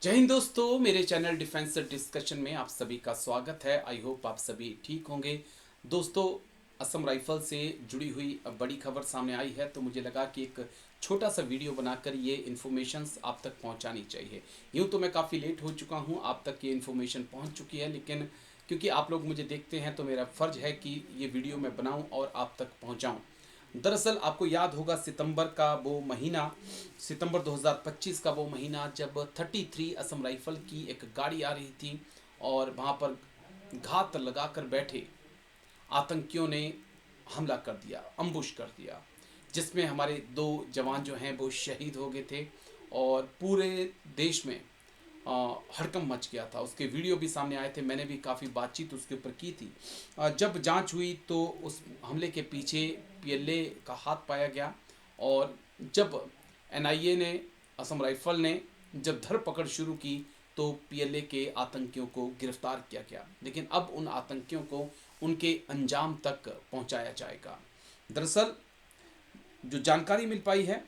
जय हिंद दोस्तों, मेरे चैनल डिफेंस डिस्कशन में आप सभी का स्वागत है। आई होप आप सभी ठीक होंगे। दोस्तों, असम राइफल से जुड़ी हुई बड़ी खबर सामने आई है, तो मुझे लगा कि एक छोटा सा वीडियो बनाकर ये इन्फॉर्मेशंस आप तक पहुंचानी चाहिए। यूँ तो मैं काफ़ी लेट हो चुका हूं, आप तक ये इन्फॉर्मेशन पहुंच चुकी है, लेकिन क्योंकि आप लोग मुझे देखते हैं तो मेरा फ़र्ज़ है कि ये वीडियो मैं बनाऊँ और आप तक पहुँचाऊँ। दरअसल आपको याद होगा सितंबर 2025 का वो महीना जब 33 असम राइफल की एक गाड़ी आ रही थी और वहाँ पर घात लगाकर बैठे आतंकियों ने हमला कर दिया, अम्बुश कर दिया, जिसमें हमारे 2 जवान जो हैं वो शहीद हो गए थे और पूरे देश में हड़कंप मच गया था। उसके वीडियो भी सामने आए थे, मैंने भी काफ़ी बातचीत उसके ऊपर की थी। जब जांच हुई तो उस हमले के पीछे पीएलए का हाथ पाया गया और जब एनआईए ने, असम राइफल ने जब धरपकड़ शुरू की तो पीएलए के आतंकियों को गिरफ्तार किया गया। लेकिन अब उन आतंकियों को उनके अंजाम तक पहुंचाया जाएगा। दरअसल जो जानकारी मिल पाई है,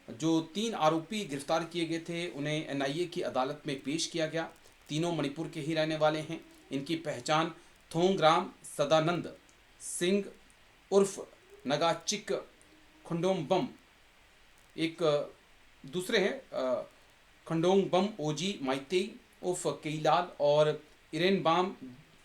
जो 3 आरोपी गिरफ्तार किए गए थे उन्हें एनआईए की अदालत में पेश किया गया। तीनों मणिपुर के ही रहने वाले हैं। इनकी पहचान थोंगराम सदानंद सिंह उर्फ नगाचिक खंडोम, एक दूसरे हैं खंडोंगबम ओजी माइते उर्फ केईलाल और इरेनबाम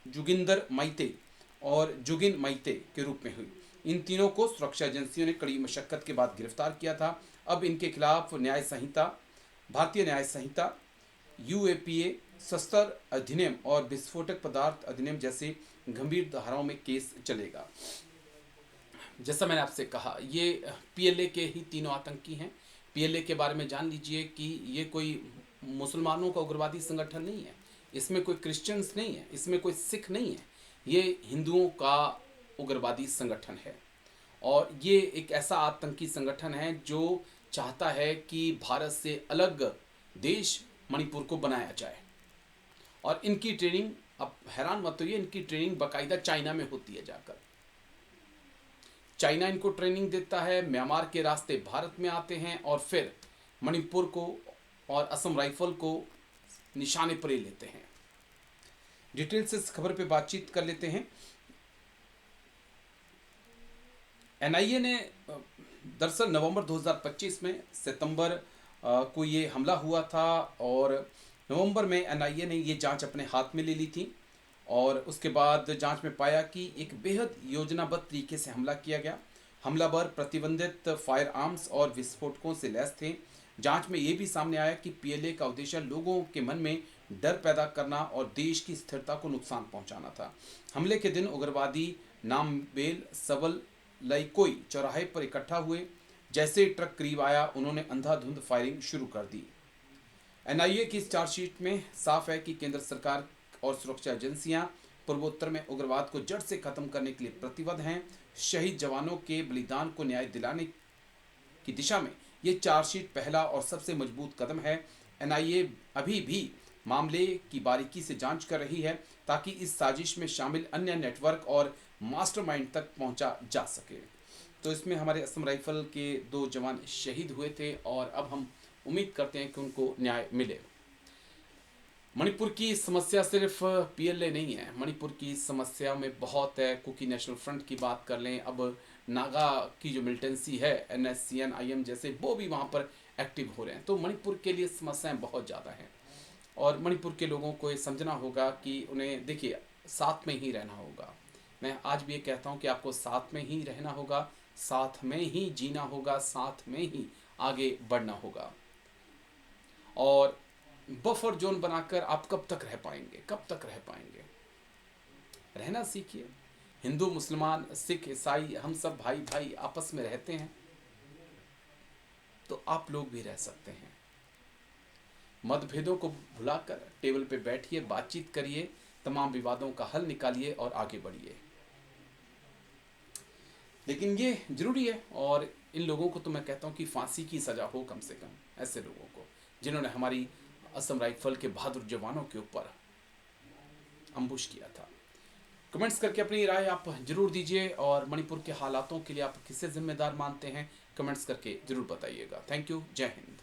जुगिंदर माइते और जुगिन माइते के रूप में हुई। इन तीनों को सुरक्षा एजेंसियों ने कड़ी मशक्कत के बाद गिरफ्तार किया था। अब इनके खिलाफ न्याय संहिता, भारतीय न्याय संहिता, यूएपीए, शस्त्र अधिनियम और विस्फोटक पदार्थ अधिनियम जैसे गंभीर धाराओं में केस चलेगा। जैसा मैंने आपसे कहा, ये पीएलए के ही तीनों आतंकी हैं। पीएलए के बारे में जान लीजिए कि ये कोई मुसलमानों का उग्रवादी संगठन नहीं है, इसमें कोई क्रिश्चियंस नहीं है, इसमें कोई सिख नहीं है, ये हिंदुओं का उग्रवादी संगठन है। और ये एक ऐसा आतंकी संगठन है जो चाहता है कि भारत से अलग देश मणिपुर को बनाया जाए। और इनकी ट्रेनिंग, अब हैरान मत होइए, इनकी ट्रेनिंग बाकायदा चाइना में होती है। जाकर चाइना इनको ट्रेनिंग देता है, म्यांमार के रास्ते भारत में आते हैं और फिर मणिपुर को और असम राइफल को निशाने पर लेते हैं। डिटेल से इस खबर पे बातचीत कर लेते हैं। एनआईए ने दरअसल नवंबर 2025 में सितंबर को ये हमला हुआ था और नवंबर में एनआईए ने ये जांच अपने हाथ में ले ली थी और उसके बाद जांच में पाया कि एक बेहद योजनाबद्ध तरीके से हमला किया गया। हमलावर प्रतिबंधित फायर आर्म्स और विस्फोटकों से लैस थे। जांच में ये भी सामने आया कि पीएलए का उद्देश्य लोगों के मन में डर पैदा करना और देश की स्थिरता को नुकसान पहुंचाना था। हमले के दिन उग्रवादी नामबेल सवल लईकोई चौराहे पर इकट्ठा हुए। जैसे ट्रक करीब आया, उन्होंने अंधाधुंध फायरिंग शुरू कर दी। एनआईए की इस चार्जशीट में साफ है कि केंद्र सरकार और सुरक्षा एजेंसियां पूर्वोत्तर में उग्रवाद को जड़ से खत्म करने के लिए प्रतिबद्ध हैं। शहीद जवानों के बलिदान को न्याय दिलाने की दिशा में ये चार्जशीट पहला और सबसे मजबूत कदम है। एनआईए अभी भी मामले की बारीकी से जांच कर रही है ताकि इस साजिश में शामिल अन्य नेटवर्क और मास्टरमाइंड तक पहुंचा जा सके। तो इसमें हमारे असम राइफल के 2 जवान शहीद हुए थे और अब हम उम्मीद करते हैं कि उनको न्याय मिले। मणिपुर की समस्या सिर्फ पीएलए नहीं है, मणिपुर की समस्या में बहुत है। कुकी नेशनल फ्रंट की बात कर लें, अब नागा की जो मिलिटेंसी है, एनएससीएन आईएम जैसे, वो भी वहाँ पर एक्टिव हो रहे हैं। तो मणिपुर के लिए समस्याएं बहुत ज़्यादा हैं और मणिपुर के लोगों को ये समझना होगा कि उन्हें, देखिए, साथ में ही रहना होगा। मैं आज भी ये कहता हूँ कि आपको साथ में ही रहना होगा, साथ में ही जीना होगा, साथ में ही आगे बढ़ना होगा। और बफर जोन बनाकर आप कब तक रह पाएंगे, कब तक रह पाएंगे? रहना सीखिए। हिंदू, मुसलमान, सिख, ईसाई, हम सब भाई भाई आपस में रहते हैं, तो आप लोग भी रह सकते हैं। मतभेदों को भुलाकर टेबल पे बैठिए, बातचीत करिए, तमाम विवादों का हल निकालिए और आगे बढ़िए। लेकिन ये जरूरी है, और इन लोगों को तो मैं कहता हूँ कि फांसी की सजा हो कम से कम, ऐसे लोगों को जिन्होंने हमारी असम राइफल के बहादुर जवानों के ऊपर अम्बुश किया था। कमेंट्स करके अपनी राय आप जरूर दीजिए और मणिपुर के हालातों के लिए आप किसे जिम्मेदार मानते हैं, कमेंट्स करके जरूर बताइएगा। Thank you. जय हिंद।